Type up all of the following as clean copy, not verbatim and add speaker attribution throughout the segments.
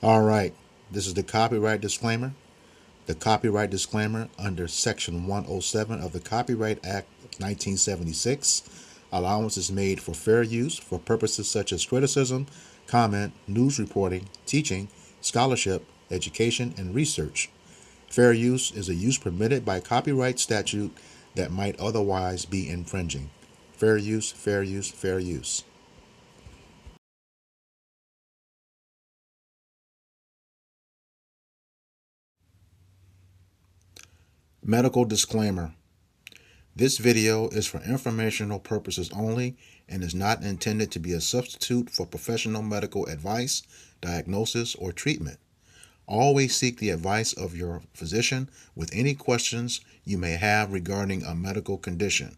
Speaker 1: All right, this is the copyright disclaimer. The copyright disclaimer under Section 107 of the Copyright Act of 1976. Allowance is made for fair use for purposes such as criticism, comment, news reporting, teaching, scholarship, education, and research. Fair use is a use permitted by copyright statute that might otherwise be infringing. Fair use, fair use, fair use. Medical disclaimer. This video is for informational purposes only and is not intended to be a substitute for professional medical advice, diagnosis, or treatment. Always seek the advice of your physician with any questions you may have regarding a medical condition.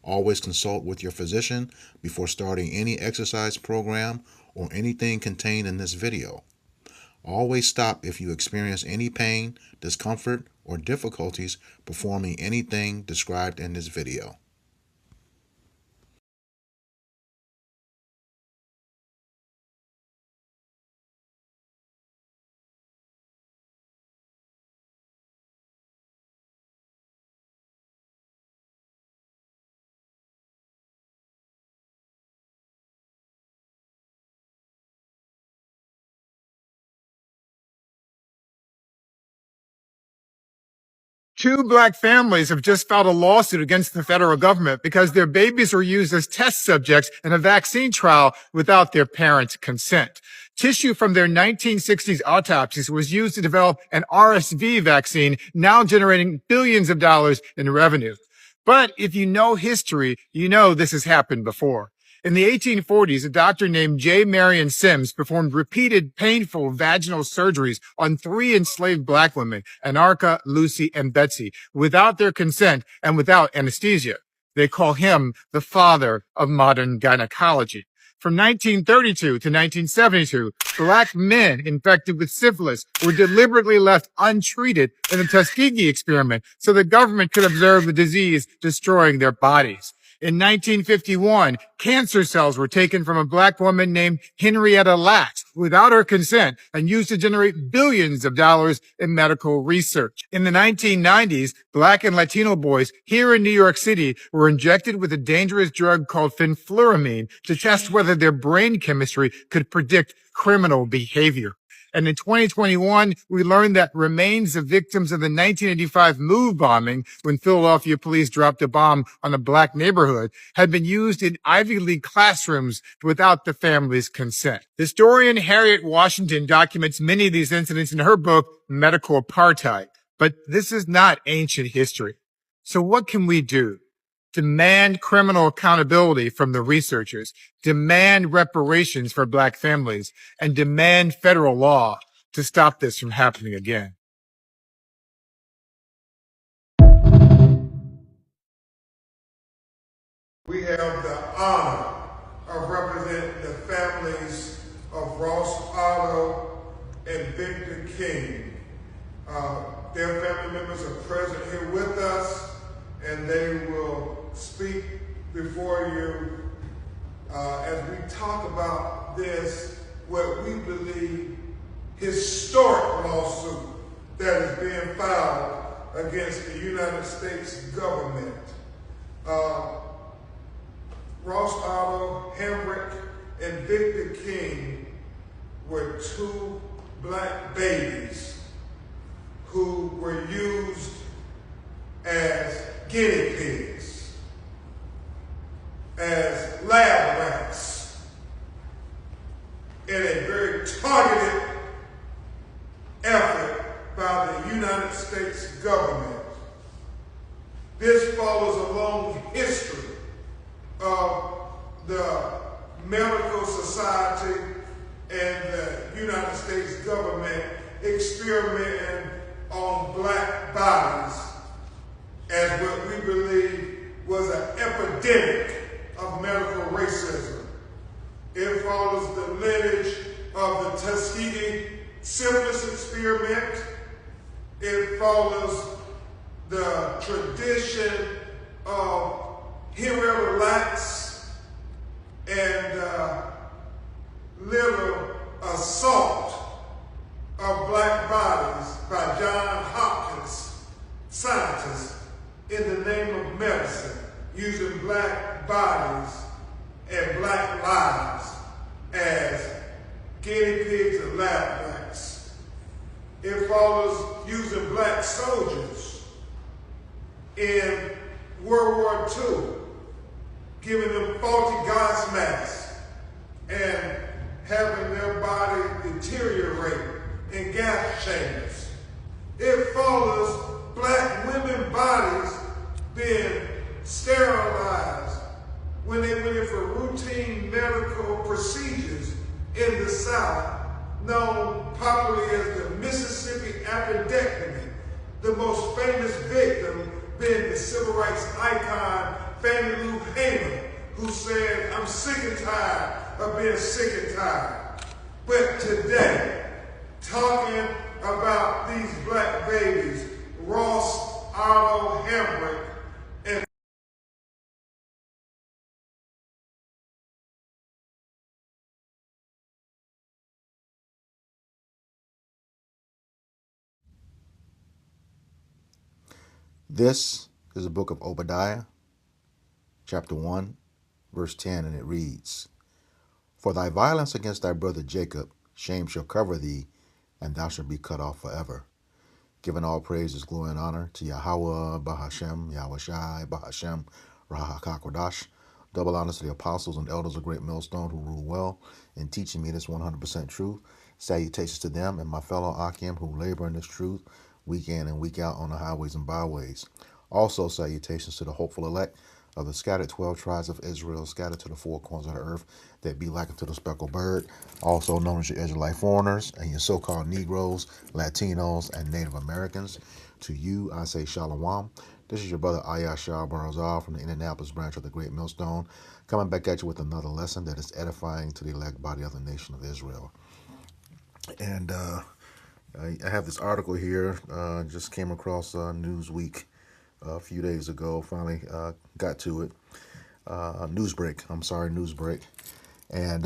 Speaker 1: Always consult with your physician before starting any exercise program or anything contained in this video. Always stop if you experience any pain, discomfort, or difficulties performing anything described in this video.
Speaker 2: Two black families have just filed a lawsuit against the federal government because their babies were used as test subjects in a vaccine trial without their parents' consent. Tissue from their 1960s autopsies was used to develop an RSV vaccine, now generating billions of dollars in revenue. But if you know history, you know this has happened before. In the 1840s, a doctor named J. Marion Sims performed repeated painful vaginal surgeries on three enslaved black women, Anarcha, Lucy, and Betsy, without their consent and without anesthesia. They call him the father of modern gynecology. From 1932 to 1972, black men infected with syphilis were deliberately left untreated in the Tuskegee experiment so the government could observe the disease destroying their bodies. In 1951, cancer cells were taken from a black woman named Henrietta Lacks without her consent and used to generate billions of dollars in medical research. In the 1990s, black and Latino boys here in New York City were injected with a dangerous drug called fenfluramine to test whether their brain chemistry could predict criminal behavior. And in 2021, we learned that remains of victims of the 1985 MOVE bombing, when Philadelphia police dropped a bomb on a black neighborhood, had been used in Ivy League classrooms without the family's consent. Historian Harriet Washington documents many of these incidents in her book, Medical Apartheid. But this is not ancient history. So what can we do? Demand criminal accountability from the researchers, demand reparations for black families, and demand federal law to stop this from happening again.
Speaker 3: We have the honor of representing the families of Ross Otto and Victor King. Their family members are present here with us, and they will speak before you as we talk about this, what we believe historic lawsuit that is being filed against the United States government. Ross Otto, Henrik, and Victor King were two black babies who were used as guinea pigs, as lab rats, in a very targeted effort by the United States government. This follows a long history of the medical society and the United States government experimenting on black bodies as what we believe was an epidemic of medical racism. It follows the lineage of the Tuskegee syphilis experiment. It follows the tradition of Henrietta Lacks and little assault guinea pigs and lab rats. It follows using black soldiers in World War II, giving them faulty gas masks and having their body deteriorate in gas chambers. It follows black women bodies being sterilized when they went in for routine medical procedures in the South, known popularly as the Mississippi appendectomy, the most famous victim being the civil rights icon Fannie Lou Hamer, who said, "I'm sick and tired of being sick and tired." But today, talking about these black babies, Ross Otto Hambrick, and
Speaker 1: This is the book of Obadiah, chapter 1, verse 10, and it reads, "For thy violence against thy brother Jacob, shame shall cover thee, and thou shalt be cut off forever. Giving all praises, glory, and honor to Yahweh, Bahashem, Yahweh Shai, Bahashem, Rahakakwadash. Double honors to the apostles and elders of Great Millstone who rule well in teaching me this 100% truth. Salutations to them and my fellow Akim who labor in this truth week in and week out on the highways and byways. Also salutations to the hopeful elect of the scattered 12 tribes of Israel, scattered to the four corners of the earth, that be likened to the speckled bird, also known as your Israelite foreigners and your so-called Negroes, Latinos, and Native Americans. To you, I say Shalom. This is your brother Ayashar Barazal from the Indianapolis branch of the Great Millstone, coming back at you with another lesson that is edifying to the elect body of the nation of Israel. And I have this article here, just came across Newsweek a few days ago, finally got to it. Newsbreak. And,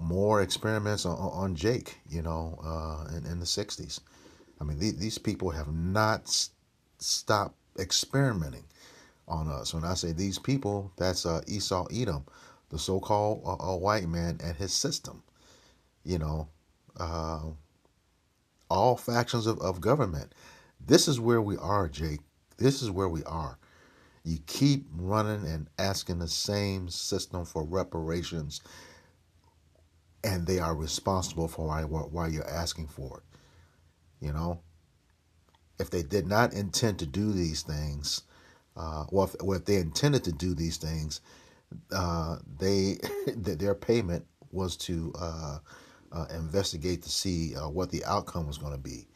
Speaker 1: more experiments on Jake, in the 60s. I mean, these people have not stopped experimenting on us. When I say these people, that's Esau Edom, the so-called white man and his system. All factions of government. This is where we are, Jake. This is where we are. You keep running and asking the same system for reparations, and they are responsible for why you're asking for it. If they did not intend to do these things, if they intended to do these things, their payment was to investigate to see what the outcome was going to be,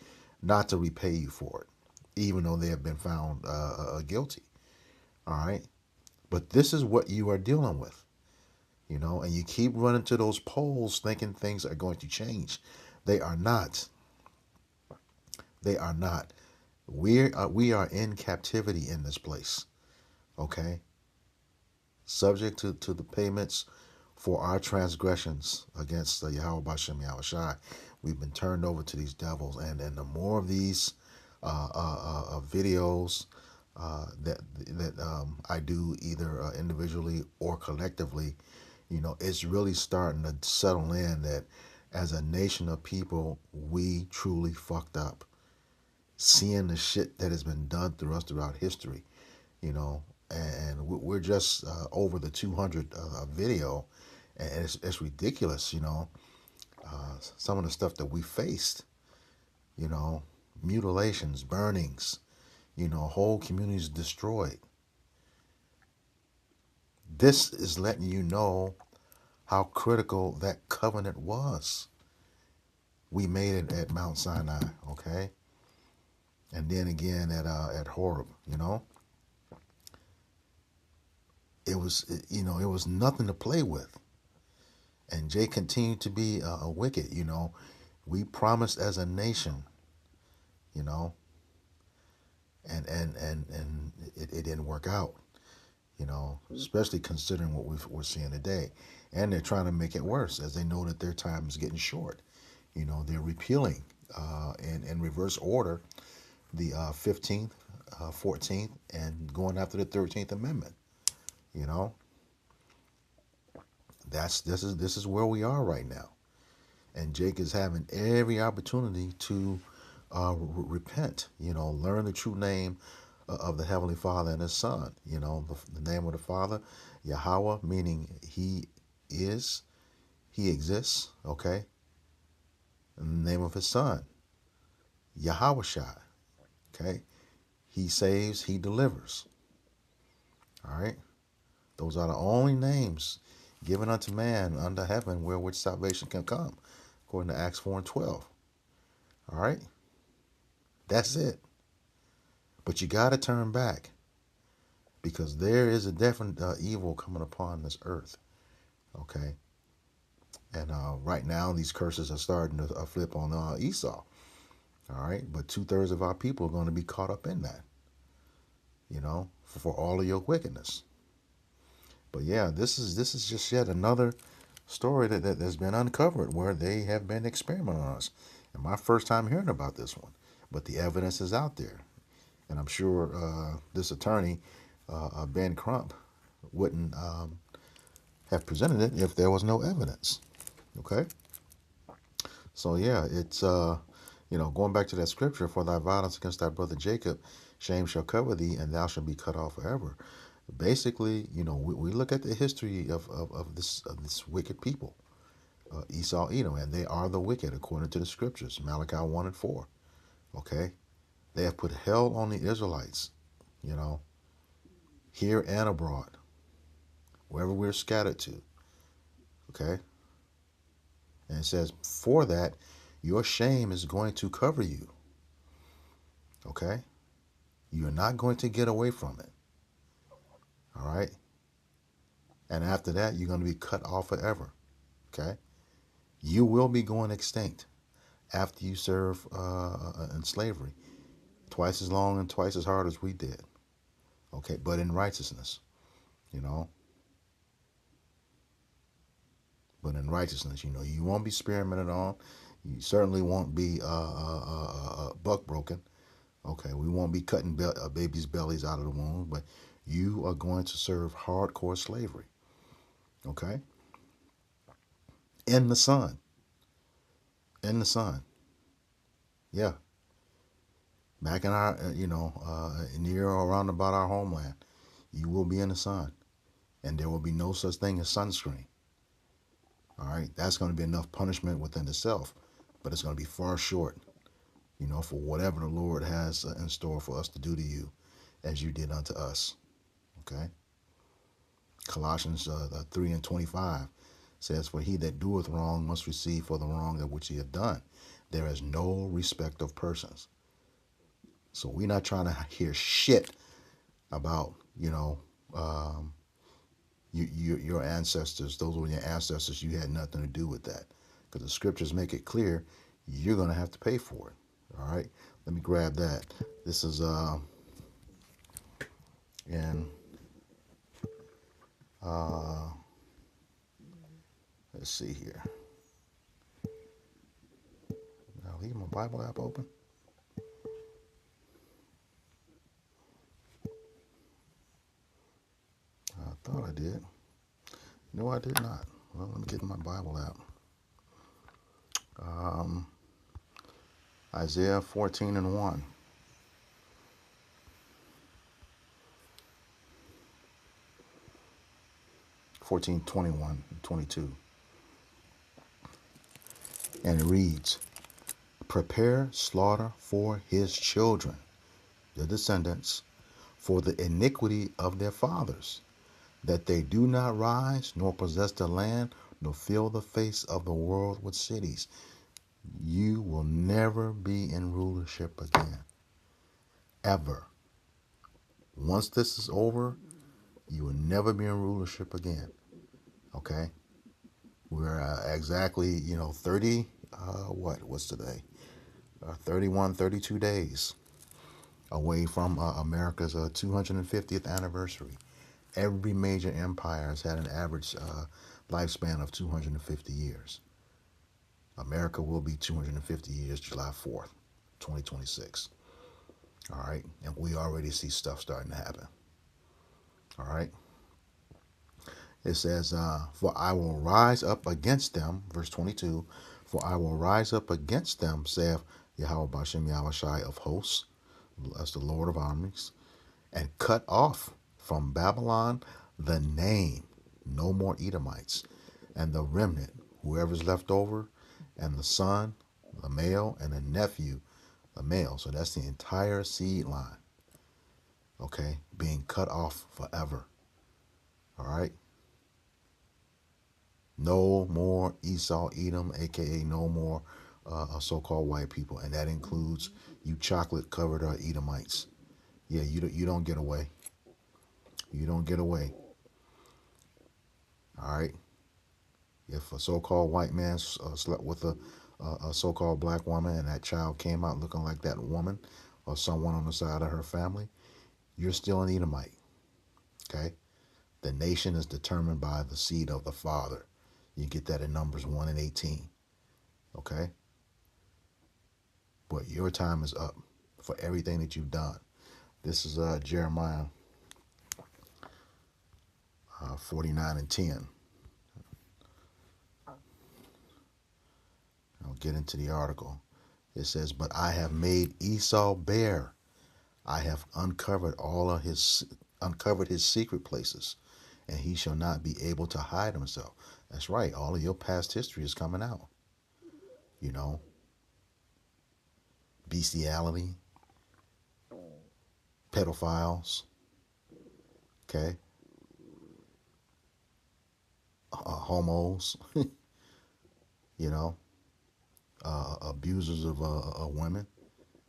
Speaker 1: not to repay you for it, even though they have been found guilty. All right, but this is what you are dealing with, and you keep running to those polls thinking things are going to change. They are not. They are not. We are in captivity in this place. Okay. Subject to the payments for our transgressions against Yahweh Bashem Yahweh Shai. We've been turned over to these devils, and the more of these videos that I do either individually or collectively, it's really starting to settle in that as a nation of people, we truly fucked up. Seeing the shit that has been done through us throughout history, and we're just over the 200 video, and it's ridiculous, some of the stuff that we faced, mutilations, burnings, whole communities destroyed. This is letting you know how critical that covenant was. We made it at Mount Sinai, okay? And then again at Horeb, it was nothing to play with. And Jay continued to be a wicked, We promised as a nation, and it didn't work out, especially considering what we're seeing today. And they're trying to make it worse as they know that their time is getting short. They're repealing in reverse order the 15th, 14th, and going after the 13th Amendment. This is where we are right now, and Jake is having every opportunity to repent. Learn the true name of the Heavenly Father and His Son. The name of the Father, Yahweh, meaning He is, He exists. Okay, and the name of His Son, Yahweh Shai. Okay, He saves, He delivers. All right, those are the only names given unto man under heaven where which salvation can come, according to Acts 4:12. All right, that's it. But you got to turn back, because there is a definite evil coming upon this earth. Okay, and right now these curses are starting to flip on Esau. All right, but 2/3 of our people are going to be caught up in that. For all of your wickedness. But yeah, this is just yet another story that has been uncovered where they have been experimenting on us. And my first time hearing about this one, but the evidence is out there, and I'm sure this attorney, Ben Crump, wouldn't have presented it if there was no evidence. Okay, so yeah, it's going back to that scripture: "For thy violence against thy brother Jacob, shame shall cover thee, and thou shalt be cut off forever." Basically, we look at the history of this wicked people, Esau, Edom, and they are the wicked according to the scriptures, Malachi 1:4. Okay, they have put hell on the Israelites, here and abroad, wherever we're scattered to. Okay, and it says, for that, your shame is going to cover you. Okay, you're not going to get away from it. All right, and after that, you're going to be cut off forever. Okay, you will be going extinct after you serve in slavery twice as long and twice as hard as we did. Okay, but in righteousness, but in righteousness, you won't be experimented on. You certainly won't be buck broken. Okay, we won't be cutting babies' bellies out of the womb, but you are going to serve hardcore slavery. Okay, in the sun. In the sun. Yeah. Back in our, near or around about our homeland, you will be in the sun, and there will be no such thing as sunscreen. All right, that's going to be enough punishment within itself, but it's going to be far short, for whatever the Lord has in store for us to do to you, as you did unto us. Okay. Colossians 3:25 says, "For he that doeth wrong must receive for the wrong that which he hath done. There is no respect of persons." So we're not trying to hear shit about, your ancestors. Those were your ancestors. You had nothing to do with that, because the scriptures make it clear you're going to have to pay for it. All right, let me grab that. This is in let's see here. I'll leave my Bible app open. I thought I did. No, I did not. Well, let me get my Bible app. Isaiah 14:1. (14, 21, 22). And it reads, "Prepare slaughter for his children, the descendants, for the iniquity of their fathers, that they do not rise, nor possess the land, nor fill the face of the world with cities." You will never be in rulership again. Ever. Once this is over, you will never be in rulership again. Okay? We're exactly, 30, what's today? 31, 32 days away from America's 250th anniversary. Every major empire has had an average lifespan of 250 years. America will be 250 years July 4th, 2026. All right? And we already see stuff starting to happen. All right? It says, for I will rise up against them, verse 22, for I will rise up against them, saith Yahweh Bashem Yahushai of hosts, as the Lord of armies, and cut off from Babylon the name, no more Edomites, and the remnant, whoever's left over, and the son, the male, and the nephew, the male. So that's the entire seed line, okay, being cut off forever. All right. No more Esau, Edom, aka no more so-called white people, and that includes you chocolate-covered Edomites. Yeah, you don't get away. You don't get away. All right. If a so-called white man slept with a so-called black woman, and that child came out looking like that woman or someone on the side of her family, you're still an Edomite. Okay. The nation is determined by the seed of the father. You get that in Numbers 1 and 18. Okay. But your time is up for everything that you've done. This is Jeremiah 49 and 10. I'll get into the article. It says, but I have made Esau bare. I have uncovered his secret places, and he shall not be able to hide himself. That's right. All of your past history is coming out. You know, bestiality, pedophiles, okay, homos, you know, abusers of women.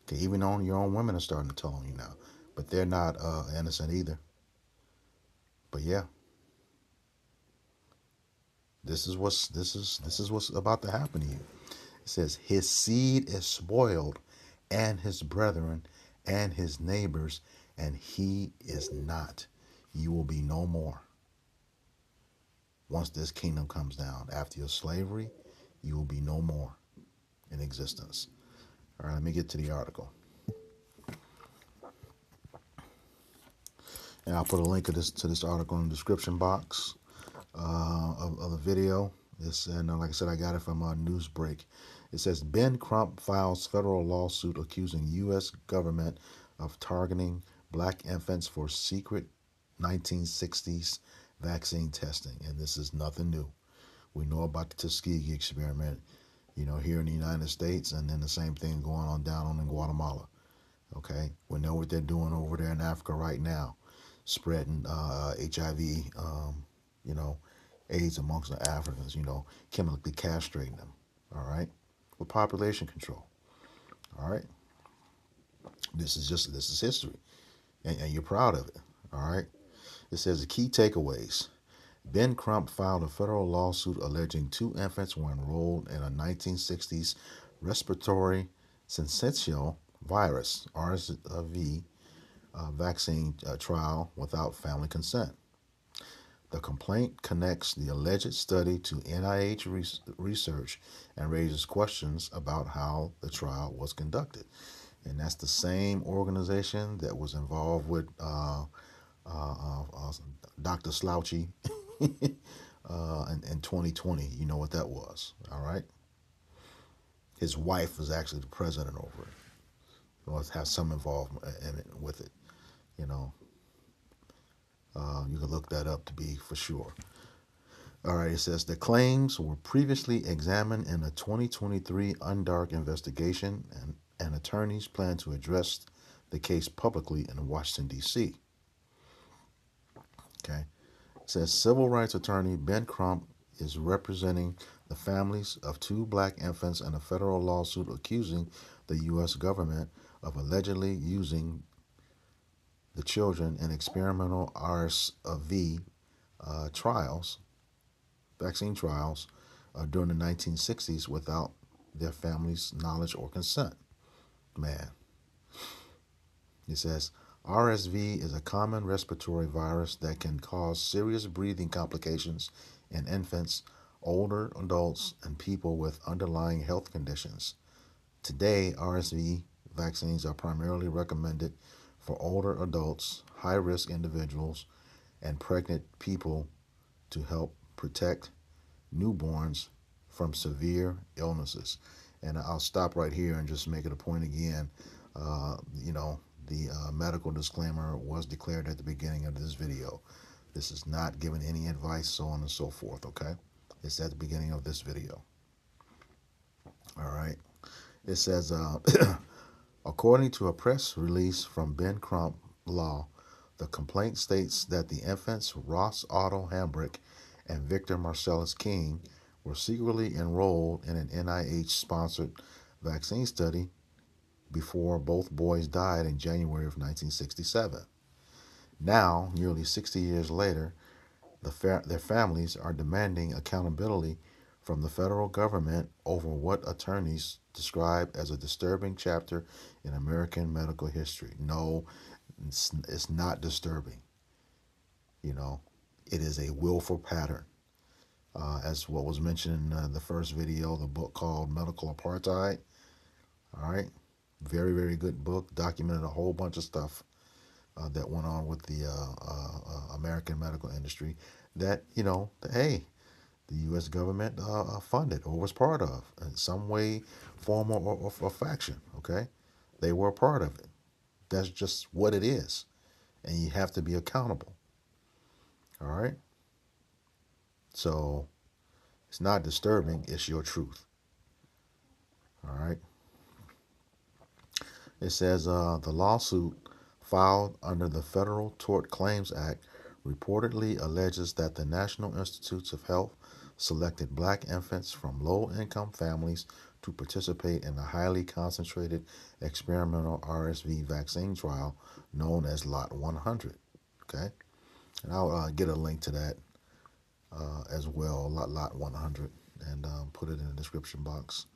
Speaker 1: Okay, even on your own women are starting to tell on you now, but they're not innocent either. But yeah, this is what's about to happen to you. It says his seed is spoiled, and his brethren, and his neighbors, and he is not. You will be no more. Once this kingdom comes down, after your slavery, you will be no more in existence. All right, let me get to the article. And I'll put a link to this article in the description box of the video. Like I said, I got it from Newsbreak. It says, Ben Crump files federal lawsuit accusing U.S. government of targeting black infants for secret 1960s vaccine testing. And this is nothing new. We know about the Tuskegee experiment, here in the United States, and then the same thing going on down in Guatemala. Okay, we know what they're doing over there in Africa right now, spreading HIV, AIDS amongst the Africans, chemically castrating them, all right, with population control, all right. This is history, and you're proud of it, all right. It says the key takeaways. Ben Crump filed a federal lawsuit alleging 2 infants were enrolled in a 1960s respiratory syncytial virus, RSV, vaccine trial without family consent. The complaint connects the alleged study to NIH research and raises questions about how the trial was conducted. And that's the same organization that was involved with Dr. Slouchy in 2020. You know what that was, all right? His wife was actually the president over it. Or have some involvement in it with it, You can look that up to be for sure. All right, it says the claims were previously examined in a 2023 Undark investigation, and attorneys plan to address the case publicly in Washington, D.C. Okay. It says civil rights attorney Ben Crump is representing the families of 2 black infants in a federal lawsuit accusing the U.S. government of allegedly using the children in experimental RSV vaccine trials during the 1960s without their families' knowledge or consent. Man. It says, RSV is a common respiratory virus that can cause serious breathing complications in infants, older adults, and people with underlying health conditions. Today, RSV vaccines are primarily recommended for older adults, high-risk individuals, and pregnant people to help protect newborns from severe illnesses. And I'll stop right here and just make it a point again. The medical disclaimer was declared at the beginning of this video. This is not giving any advice, so on and so forth, okay? It's at the beginning of this video. All right. It says, according to a press release from Ben Crump Law, the complaint states that the infants Ross Otto Hambrick and Victor Marcellus King were secretly enrolled in an NIH-sponsored vaccine study before both boys died in January of 1967. Now, nearly 60 years later, their families are demanding accountability from the federal government over what attorneys describe as a disturbing chapter in American medical history. No, it's not disturbing. It is a willful pattern. As what was mentioned in the first video, the book called Medical Apartheid. All right. Very, very good book. Documented a whole bunch of stuff that went on with the American medical industry that, hey, the U.S. government funded or was part of in some way, form, or faction, okay? They were a part of it. That's just what it is. And you have to be accountable. All right? So it's not disturbing. It's your truth. All right? It says the lawsuit filed under the Federal Tort Claims Act reportedly alleges that the National Institutes of Health selected black infants from low-income families to participate in a highly concentrated experimental RSV vaccine trial known as Lot 100. Okay? And I'll get a link to that as well, Lot 100, and put it in the description box.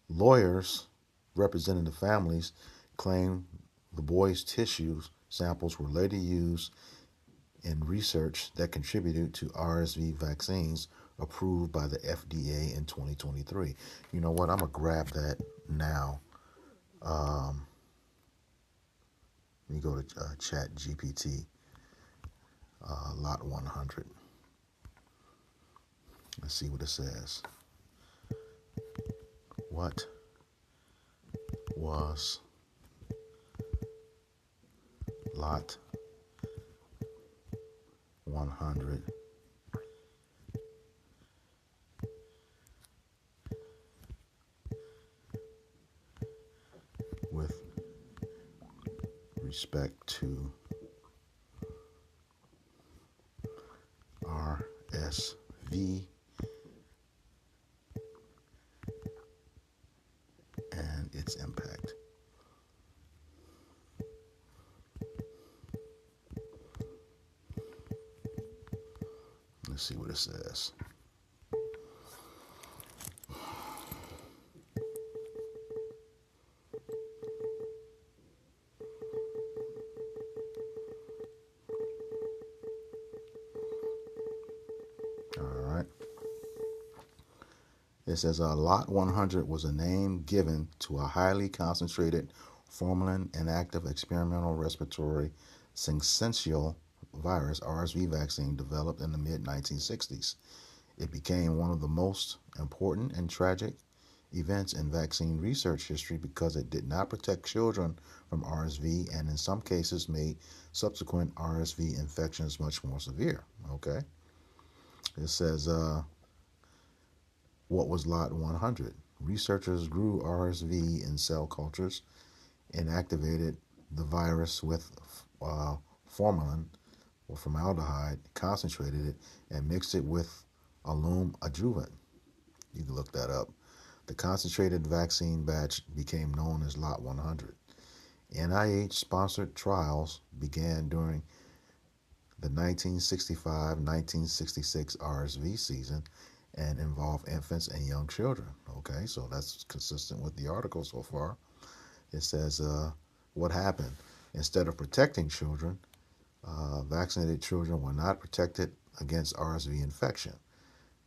Speaker 1: Lawyers representing the families claim the boys' tissue samples were later used in research that contributed to RSV vaccines approved by the FDA in 2023. You know what? I'm going to grab that now. Let me go to Chat GPT, Lot 100. Let's see what it says. What was Lot 100 with respect to RSV and its impact? Let's see what it says. All right. It says Lot 100 was a name given to a highly concentrated formalin inactive experimental respiratory syncytial virus RSV vaccine developed in the mid-1960s. It became one of the most important and tragic events in vaccine research history because it did not protect children from RSV and in some cases made subsequent RSV infections much more severe. Okay. It says, what was Lot 100? Researchers grew RSV in cell cultures, inactivated the virus with formalin or formaldehyde, concentrated it, and mixed it with alum adjuvant. You can look that up. The concentrated vaccine batch became known as Lot 100. NIH-sponsored trials began during the 1965-1966 RSV season and involved infants and young children. Okay, so that's consistent with the article so far. It says, what happened? Instead of protecting children, vaccinated children were not protected against RSV infection.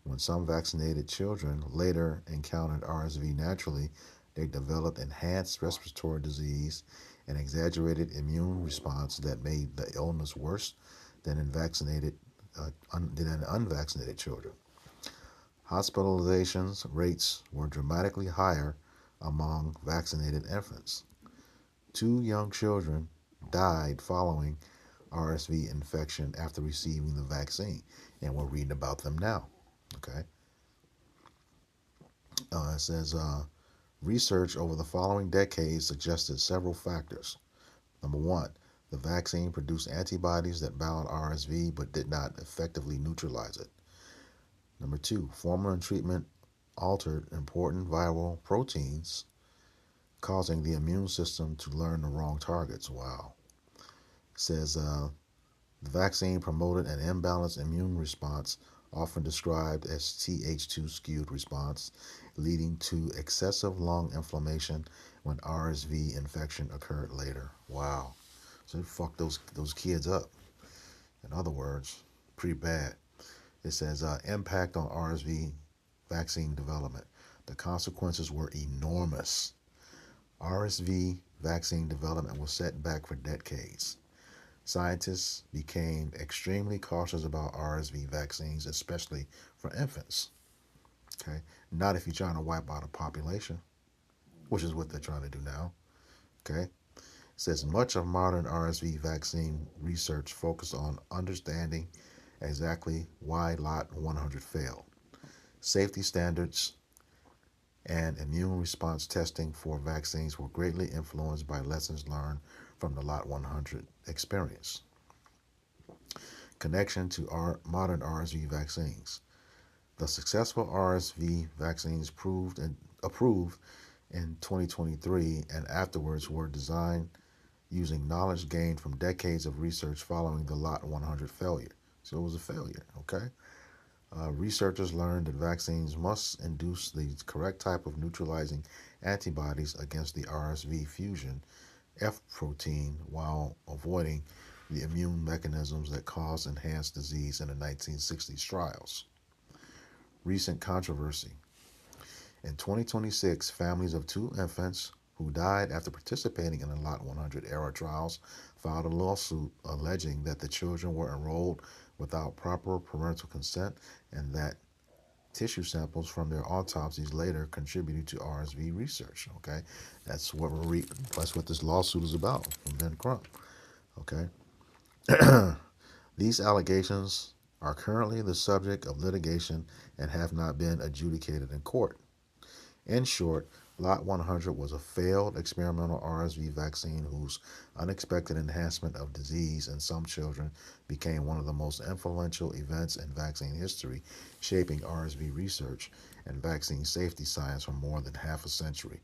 Speaker 1: When some vaccinated children later encountered RSV naturally, they developed enhanced respiratory disease an exaggerated immune response that made the illness worse than than in unvaccinated children. Hospitalizations rates were dramatically higher among vaccinated infants. 2 young children died following RSV infection after receiving the vaccine, and we're reading about them now. Okay, it says research over the following decades suggested several factors. Number one, the vaccine produced antibodies that battled RSV but did not effectively neutralize it. Number two, formalin treatment altered important viral proteins, causing the immune system to learn the wrong targets. Wow. It says the vaccine promoted an imbalanced immune response, often described as Th2 skewed response, leading to excessive lung inflammation when RSV infection occurred later. Wow. So it fucked those kids up. In other words, pretty bad. It says impact on RSV vaccine development. The consequences were enormous. RSV vaccine development was set back for decades. Scientists became extremely cautious about RSV vaccines, especially for infants. Okay, not if you're trying to wipe out a population, which is what they're trying to do now. Okay, it says much of modern RSV vaccine research focused on understanding exactly why Lot 100 failed. Safety standards and immune response testing for vaccines were greatly influenced by lessons learned from the Lot 100 experience. Connection to our modern RSV vaccines. The successful RSV vaccines approved in 2023 and afterwards were designed using knowledge gained from decades of research following the Lot 100 failure. So it was a failure, okay? Researchers learned that vaccines must induce the correct type of neutralizing antibodies against the RSV fusion F protein while avoiding the immune mechanisms that cause enhanced disease in the 1960s trials. Recent controversy. In 2026, families of 2 infants who died after participating in the Lot 100 era trials filed a lawsuit alleging that the children were enrolled without proper parental consent and that tissue samples from their autopsies later contributed to RSV research. Okay, that's what that's what this lawsuit is about from Ben Crump. Okay, these allegations are currently the subject of litigation and have not been adjudicated in court. In short, Lot 100 was a failed experimental RSV vaccine whose unexpected enhancement of disease in some children became one of the most influential events in vaccine history, shaping RSV research and vaccine safety science for more than half a century.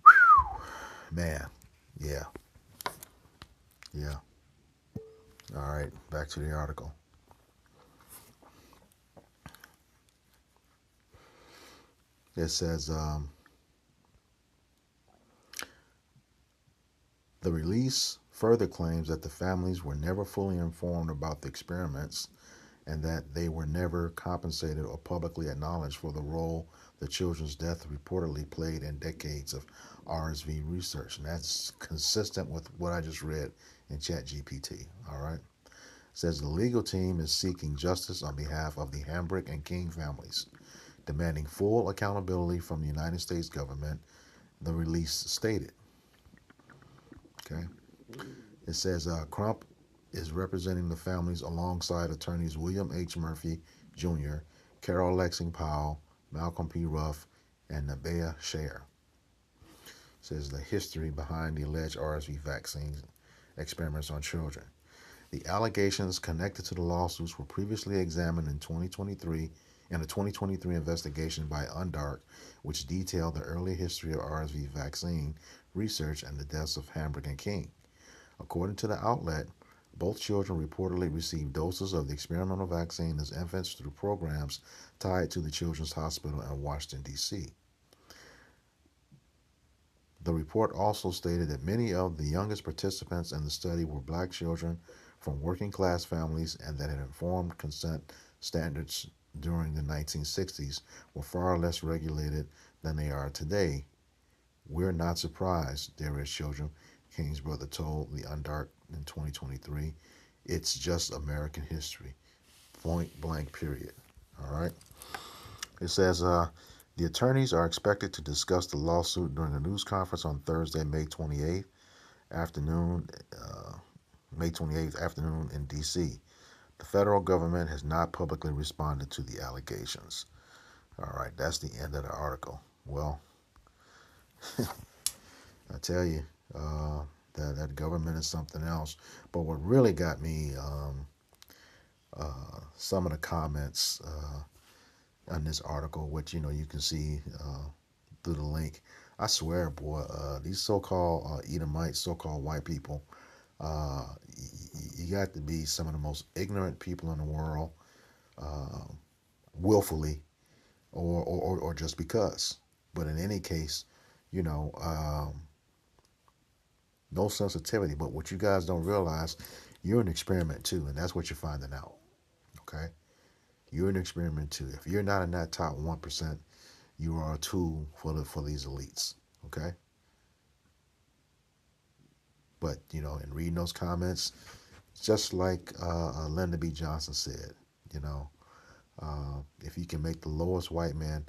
Speaker 1: Whew. Man, yeah. All right, back to the article. It says the release further claims that the families were never fully informed about the experiments and that they were never compensated or publicly acknowledged for the role the children's death reportedly played in decades of RSV research. And that's consistent with what I just read in ChatGPT. All right. It says the legal team is seeking justice on behalf of the Hambrick and King families, demanding full accountability from the United States government, the release stated. Okay. It says Crump is representing the families alongside attorneys William H. Murphy, Jr., Carol Lexing Powell, Malcolm P. Ruff, and Nevaeh Sher. It says the history behind the alleged RSV vaccine experiments on children. The allegations connected to the lawsuits were previously examined in 2023 in a 2023 investigation by Undark, which detailed the early history of RSV vaccine research and the deaths of Hambrick and King. According to the outlet, both children reportedly received doses of the experimental vaccine as infants through programs tied to the Children's Hospital in Washington, D.C. The report also stated that many of the youngest participants in the study were black children from working class families and that informed consent standards during the 1960s were far less regulated than they are today, We're not surprised there is children, King's brother told the Undark in 2023. It's just American history. Point blank, period. All right. It says the attorneys are expected to discuss the lawsuit during a news conference on Thursday, May 28th afternoon, May 28th afternoon in D.C. The federal government has not publicly responded to the allegations. All right, that's the end of the article. Well, I tell you, that government is something else. But what really got me, some of the comments on this article, which you can see through the link. I swear, boy, these so-called Edomites, so-called white people, you got to be some of the most ignorant people in the world, willfully, or just because. But in any case, no sensitivity. But what you guys don't realize, you're an experiment too, and that's what you're finding out. Okay, you're an experiment too. If you're not in that top 1%, you are a tool for these elites. Okay. But in reading those comments, just like Lyndon B. Johnson said, if you can make the lowest white man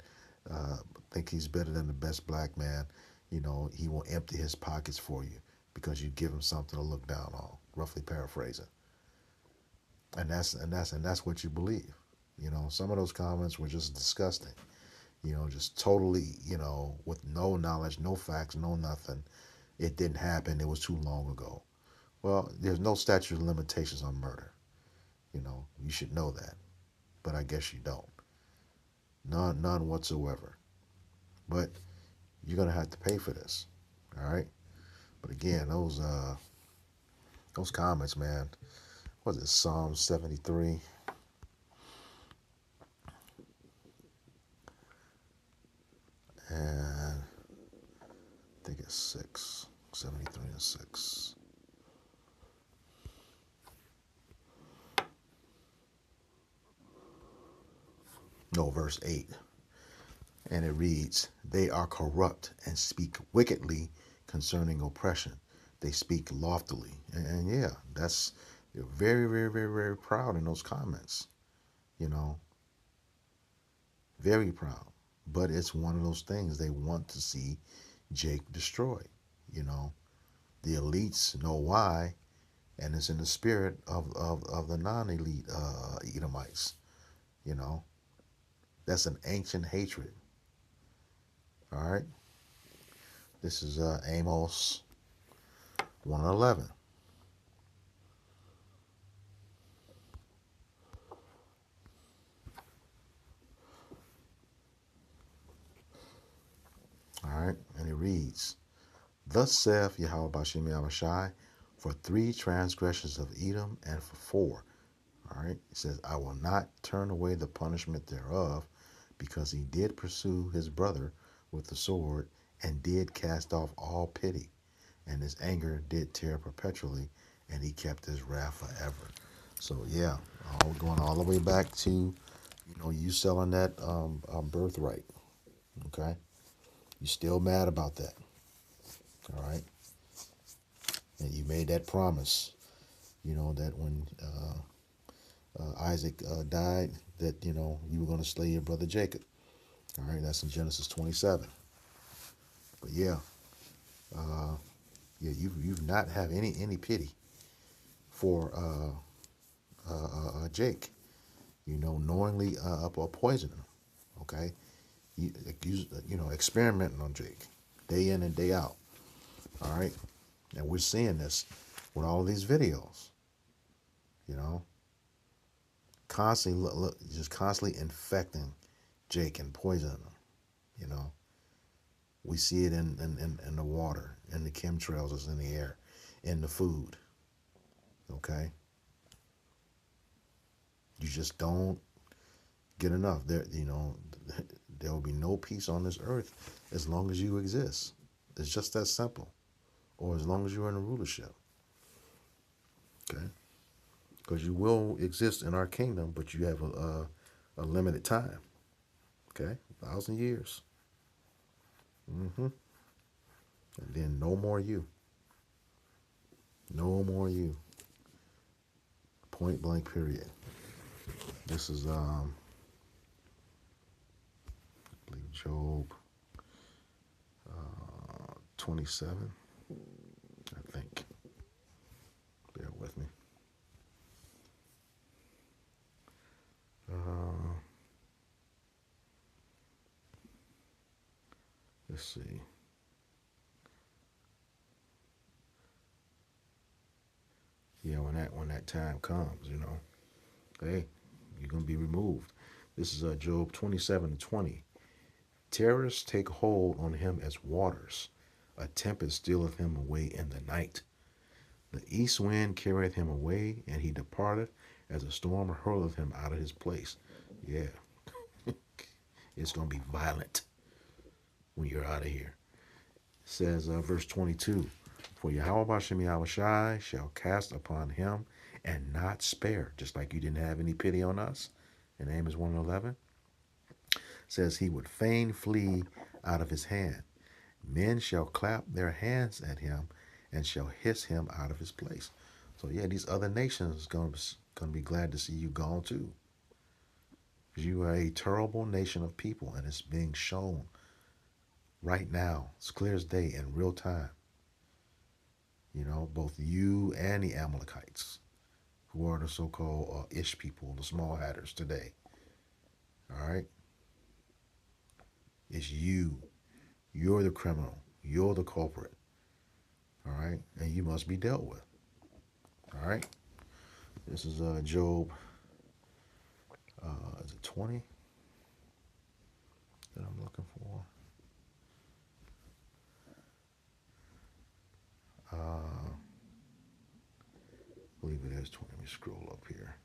Speaker 1: think he's better than the best black man, he will empty his pockets for you because you give him something to look down on. Roughly paraphrasing. And that's what you believe. Some of those comments were just disgusting. Just totally, with no knowledge, no facts, no nothing. It didn't happen. It was too long ago. Well, there's no statute of limitations on murder. You should know that. But I guess you don't. None whatsoever. But you're going to have to pay for this. All right? But again, those comments, man. What is it, Psalm 73? And I think it's 6. 73 and 6. No, verse 8. And it reads, they are corrupt and speak wickedly concerning oppression. They speak loftily. And yeah, you're very, very, very, very proud in those comments. Very proud. But it's one of those things they want to see Jake destroyed. The elites know why, and it's in the spirit of the non-elite Edomites. That's an ancient hatred. All right. This is Amos 1:11. All right, and it reads, thus saith Yahweh Bashem Yahushai, for 3 transgressions of Edom, and for 4. All right, it says, I will not turn away the punishment thereof, because he did pursue his brother with the sword, and did cast off all pity, and his anger did tear perpetually, and he kept his wrath forever. So yeah, going all the way back to, you selling that birthright. Okay, you still mad about that. All right, and you made that promise. That when Isaac died, that you were going to slay your brother Jacob. All right, that's in Genesis 27. But yeah, you've not have any pity for Jake. Knowingly poisoning him. Okay, experimenting on Jake, day in and day out. All right, and we're seeing this with all of these videos. Constantly just constantly infecting Jake and poisoning him. We see it in the water, in the chemtrails that's in the air, in the food. Okay? You just don't get enough. There will be no peace on this earth as long as you exist. It's just that simple. Or as long as you're in a rulership. Okay? Because you will exist in our kingdom, but you have a limited time. Okay? 1,000 years. And then no more you. No more you. Point blank period. This is I believe Job 27, I think. Bear with me. Let's see. Yeah, when that time comes, hey, you're gonna be removed. This is Job 27:20. Terrors take hold on him as waters. A tempest stealeth him away in the night. The east wind carrieth him away, and he departeth as a storm hurleth him out of his place. Yeah, it's gonna be violent when you're out of here. It says verse 22. For Yahweh Bashem Yahushai shall cast upon him and not spare, just like you didn't have any pity on us. In Amos 1:11 says he would fain flee out of his hand. Men shall clap their hands at him and shall hiss him out of his place. So yeah, these other nations gonna be glad to see you gone too. Because you are a terrible nation of people, and it's being shown right now. It's clear as day in real time. Both you and the Amalekites, who are the so-called Ish people, the small hatters today. All right? It's you. You're the criminal. You're the culprit. All right? And you must be dealt with. All right? This is Job, is it 20 that I'm looking for? I believe it is 20. Let me scroll up here.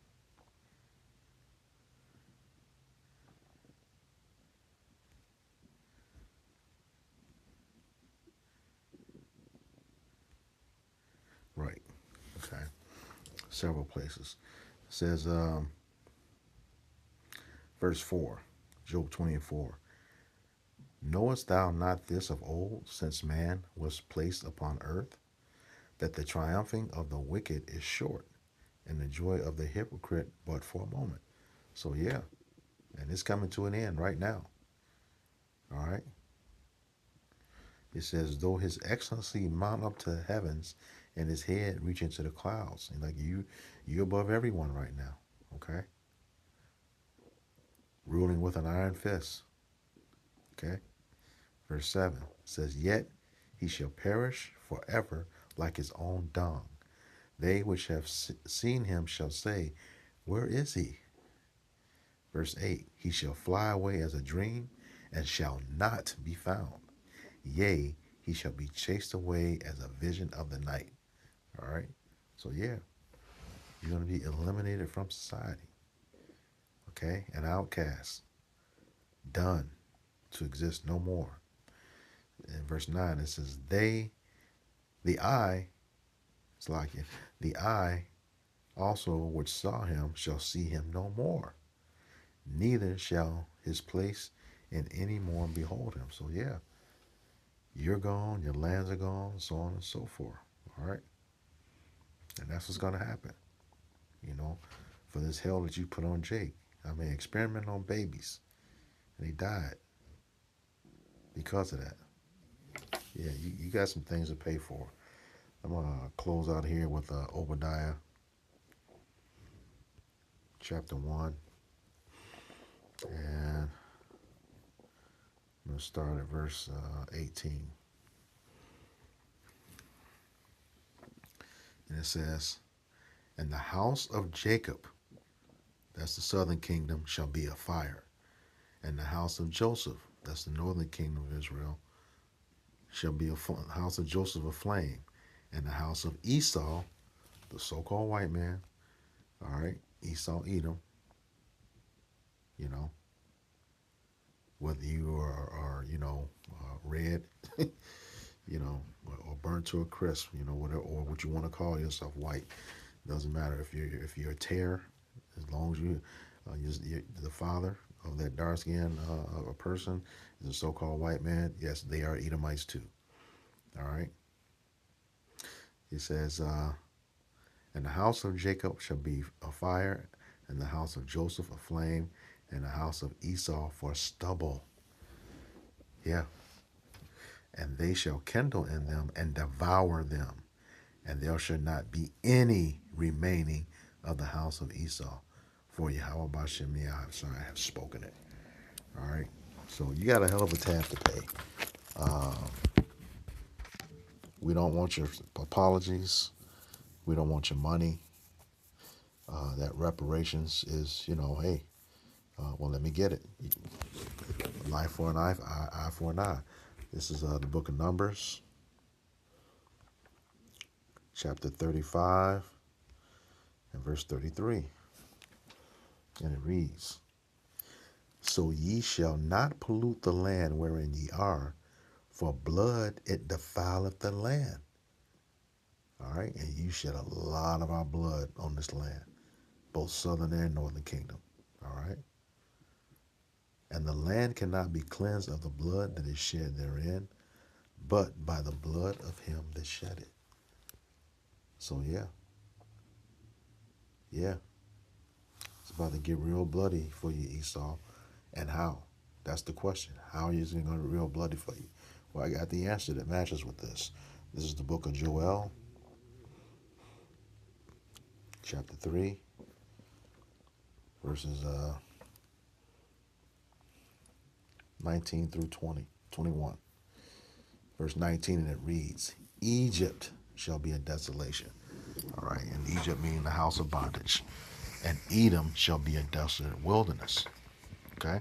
Speaker 1: Right. Okay. Several places. It says, verse 4, Job 20:4. Knowest thou not this of old, since man was placed upon earth, that the triumphing of the wicked is short, and the joy of the hypocrite but for a moment? So yeah, and it's coming to an end right now. All right. It says, though his excellency mount up to the heavens, and his head reach into the clouds. And like you're above everyone right now. Okay. Ruling with an iron fist. Okay. Verse 7 says, yet he shall perish forever like his own dung. They which have seen him shall say, where is he? Verse 8, he shall fly away as a dream and shall not be found. Yea, he shall be chased away as a vision of the night. All right. So yeah, you're going to be eliminated from society. Okay. An outcast. Done to exist no more. In verse 9, it says, the eye also which saw him shall see him no more, neither shall his place in any more behold him. So yeah, you're gone, your lands are gone, so on and so forth. All right. And that's what's going to happen, for this hell that you put on Jake. I mean, experiment on babies, and he died because of that. Yeah, you got some things to pay for. I'm going to close out here with Obadiah chapter 1. And I'm going to start at verse 18. And it says, and the house of Jacob, that's the southern kingdom, shall be a fire. And the house of Joseph, that's the northern kingdom of Israel, shall be a house of Joseph a flame. And the house of Esau, the so-called white man, all right, Esau, Edom, whether you are red, or burnt to a crisp, whatever, or what you want to call yourself, white. Doesn't matter if you're a tear, as long as you're the father of that dark skinned a person is a so-called white man. Yes, they are Edomites too. All right. It says, and the house of Jacob shall be a fire, and the house of Joseph a flame, and the house of Esau for stubble. Yeah. And they shall kindle in them and devour them, and there shall not be any remaining of the house of Esau. For Yahweh Bashem Yahweh have spoken it. All right. So you got a hell of a tab to pay. We don't want your apologies. We don't want your money. That reparations is, hey, well, let me get it. An eye for an eye, eye for an eye. This is the book of Numbers, chapter 35 and verse 33. And it reads, So ye shall not pollute the land wherein ye are, for blood it defileth the land. All right, and you shed a lot of our blood on this land, both southern and northern kingdom. All right. And the land cannot be cleansed of the blood that is shed therein, but by the blood of him that shed it. So yeah, it's about to get real bloody for you, Esau. And how? That's the question. How is it going to get real bloody for you? Well, I got the answer that matches with this. This is the book of Joel, chapter 3, verses 19 through 21. Verse 19, and it reads, Egypt shall be a desolation. All right, and Egypt meaning the house of bondage. And Edom shall be a desolate wilderness. Okay?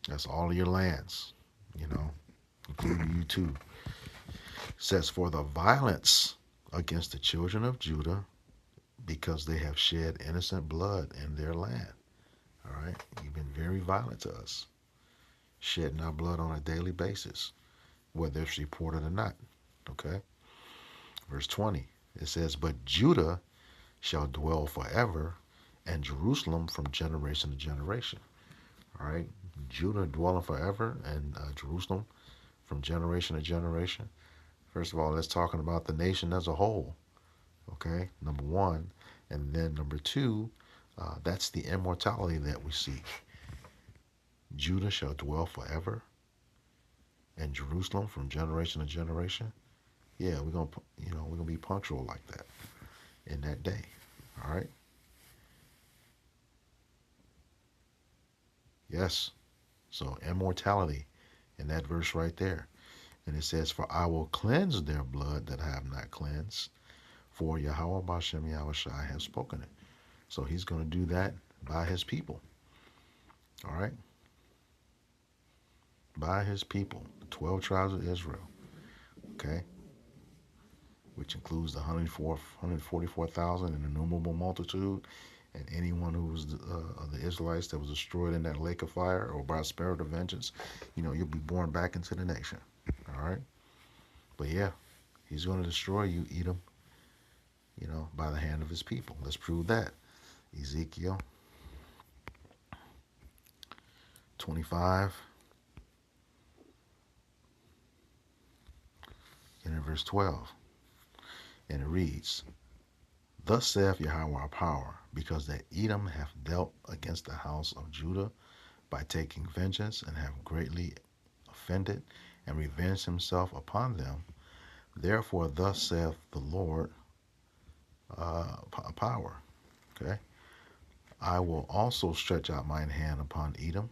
Speaker 1: That's all of your lands, including you too. It says, for the violence against the children of Judah, because they have shed innocent blood in their land. All right? You've been very violent to us, shedding our blood on a daily basis, whether it's reported or not. Okay? Verse 20, it says, but Judah shall dwell forever, and Jerusalem from generation to generation. All right? Judah dwelling forever, and Jerusalem from generation to generation. First of all, let's talking about the nation as a whole. Okay? Number one. And then number two, that's the immortality that we seek. Judah shall dwell forever, and Jerusalem from generation to generation. Yeah, we're gonna be punctual like that in that day. All right. Yes. So immortality in that verse right there. And it says, for I will cleanse their blood that I have not cleansed, for Yahweh Bashem Yahushai has spoken it. So he's going to do that by his people. All right. By his people, the 12 tribes of Israel. Okay. Which includes the 144,000 and innumerable multitude, and anyone who was of the Israelites that was destroyed in that lake of fire or by a spirit of vengeance, you'll be born back into the nation. All right. But yeah, he's going to destroy you, Edom, by the hand of his people. Let's prove that. Ezekiel 25 and in verse 12. And it reads, thus saith Yahweh our power, because that Edom hath dealt against the house of Judah by taking vengeance, and have greatly offended, and revenged himself upon them. Therefore thus saith the Lord power. Okay. I will also stretch out mine hand upon Edom,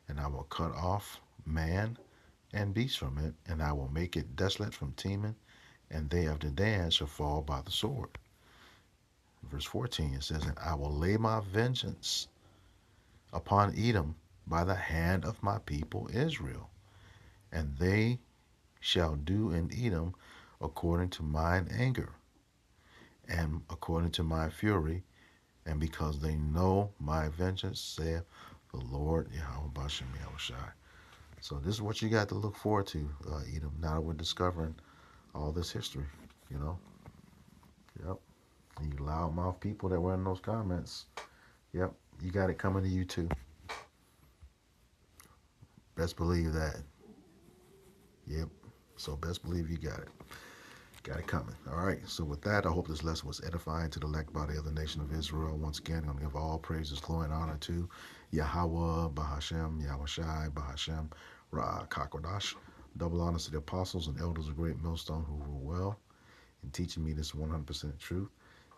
Speaker 1: and I will cut off man and beast from it, and I will make it desolate from Teman, and they of Dedan shall fall by the sword. Verse 14, it says, and I will lay my vengeance upon Edom by the hand of my people Israel, and they shall do in Edom according to mine anger, and according to my fury, and because they know my vengeance, saith the Lord Yahweh Bashem Yahushai. So this is what you got to look forward to, Edom, now that we're discovering all this history, Yep. And you loudmouth people that were in those comments, yep, you got it coming to you too. Best believe that. Yep. So best believe you got it. Got it coming. All right. So with that, I hope this lesson was edifying to the elect body of the nation of Israel. Once again, I'm going to give all praises, glory, and honor to Yahweh, Bahashem, Yahushai, Bahashem, Ra, Kakodash. Double honors to the apostles and elders of Great Millstone who rule well in teaching me this 100% truth.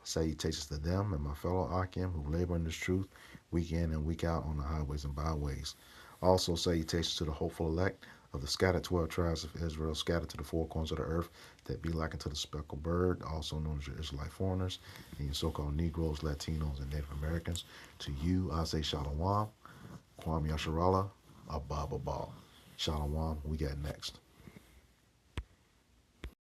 Speaker 1: Salutations to them and my fellow Akim who labor in this truth week in and week out on the highways and byways. Also, salutations to the hopeful elect of the scattered 12 tribes of Israel, scattered to the four corners of the earth, that be likened to the speckled bird, also known as your Israelite foreigners, and your so-called Negroes, Latinos, and Native Americans. To you, I say Shalom, Kwam Yasharallah, Abba Babal. Shalom, we got next.